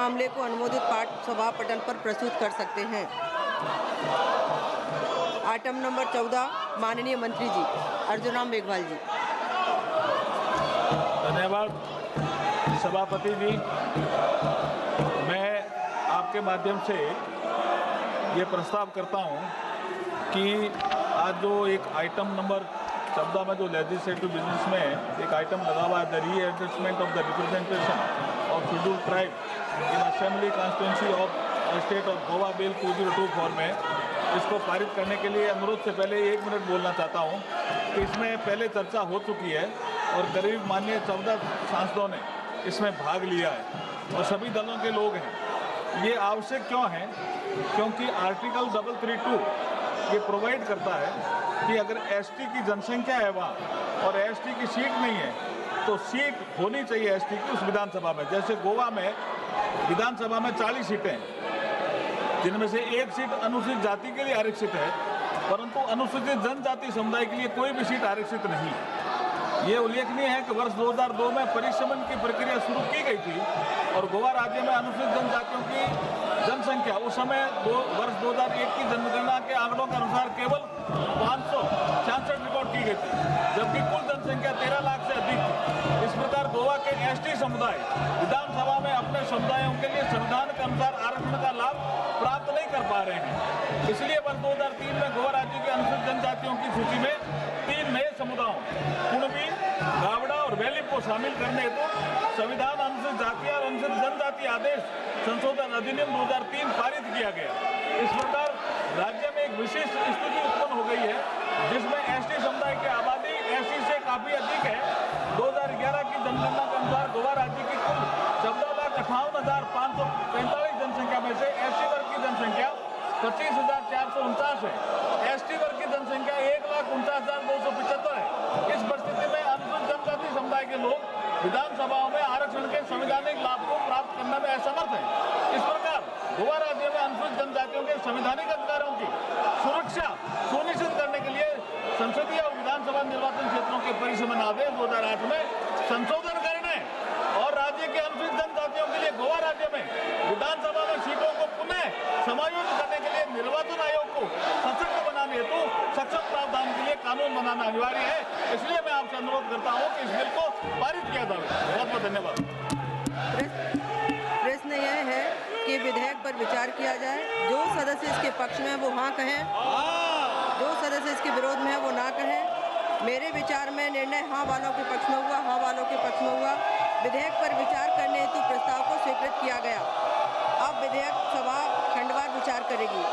मामले को अनुमोदित पाठ सभा पटल पर प्रस्तुत कर सकते हैं। आइटम नंबर 14, माननीय मंत्री जी अर्जुन मेघवाल जी। धन्यवाद सभापति जी। मैं आपके माध्यम से ये प्रस्ताव करता हूँ कि आज जो एक आइटम नंबर 14 में जो लेजिस्लेटिव बिजनेस में एक आइटम लगा हुआ है, the readjustment of the representation of scheduled tribe in assembly constituency of state of Goa bill 2024 में, इसको पारित करने के लिए अनुरोध से पहले 1 मिनट बोलना चाहता हूँ कि इसमें पहले चर्चा हो चुकी है और करीब माननीय 14 सांसदों ने इसमें भाग लिया है और सभी दलों के लोग हैं। ये आवश्यक क्यों है? क्योंकि आर्टिकल 332 ये प्रोवाइड करता है कि अगर एसटी की जनसंख्या है वहाँ और एसटी की सीट नहीं है तो सीट होनी चाहिए एसटी की उस विधानसभा में। जैसे गोवा में विधानसभा में 40 सीटें हैं, जिनमें से 1 सीट अनुसूचित जाति के लिए आरक्षित है, परंतु अनुसूचित जनजाति समुदाय के लिए कोई भी सीट आरक्षित नहीं है। ये उल्लेखनीय है कि वर्ष 2002 में परिशमन की प्रक्रिया शुरू की गई थी और गोवा राज्य में अनुसूचित जनजातियों की जनसंख्या उस समय वर्ष 2001 की जनगणना के आंकड़ों के अनुसार केवल 566 रिकॉर्ड की गई थी, जबकि कुल जनसंख्या 13 लाख से अधिक थी। इस प्रकार गोवा के एसटी समुदाय विधानसभा में अपने समुदायों के लिए संविधान के अनुसार आरक्षण का लाभ प्राप्त नहीं कर पा रहे हैं। इसलिए वर्ष 2003 में गोवा राज्य के अनुसूचित जनजातियों की सूची में 3 नए समुदायों कुणबी, गावड़ा और वैली को शामिल करने हेतु संविधान अनुसूचित जाति और अनुसूचित जनजाति आदेश संशोधन अधिनियम 2003 पारित किया गया। इस प्रकार राज्य में एक विशेष स्थिति उत्पन्न हो गई है जिसमें एसटी समुदाय की आबादी एसटी से काफी अधिक है। 2011 की जनगणना के अनुसार गोवा राज्य की कुल 14,58,545 जनसंख्या में से एसटी वर्ग की जनसंख्या 25,449 है। एसटी वर्ग की जनसंख्या 1,49,275 है। इस परिस्थिति में अनुसूचित जनजाति समुदाय के लोग विधानसभाओं में आरक्षण के संवैधानिक लाभ को प्राप्त करने में असमर्थ हैं। इस प्रकार गोवा राज्य में अनुसूचित जनजातियों के संवैधानिक अधिकारों की सुरक्षा सुनिश्चित करने के लिए संसदीय और विधानसभा निर्वाचन क्षेत्रों के परिशमन आदेश 2008 में संशोधन करने और राज्य के अनुसूचित जनजातियों के लिए गोवा राज्य में विधानसभा में सीटों को पुनः समायोजित करने के लिए निर्वाचन आयोग को सशक्त बनाने हेतु सक्षम प्रावधान के लिए कानून बनाना अनिवार्य है। इसलिए मैं आपसे अनुरोध करता हूं कि इस बिल को पारित किया जाए। बहुत बहुत धन्यवाद। प्रश्न यह है कि विधेयक पर विचार किया जाए। जो सदस्य इसके पक्ष में है वो हाँ कहें, जो सदस्य इसके विरोध में है वो ना कहें। मेरे विचार में निर्णय हाँ वालों के पक्ष में हुआ, हाँ वालों के पक्ष में हुआ। विधेयक पर विचार करने हेतु प्रस्ताव को स्वीकृत किया गया। अब विधेयक सभा खंडवार विचार करेगी।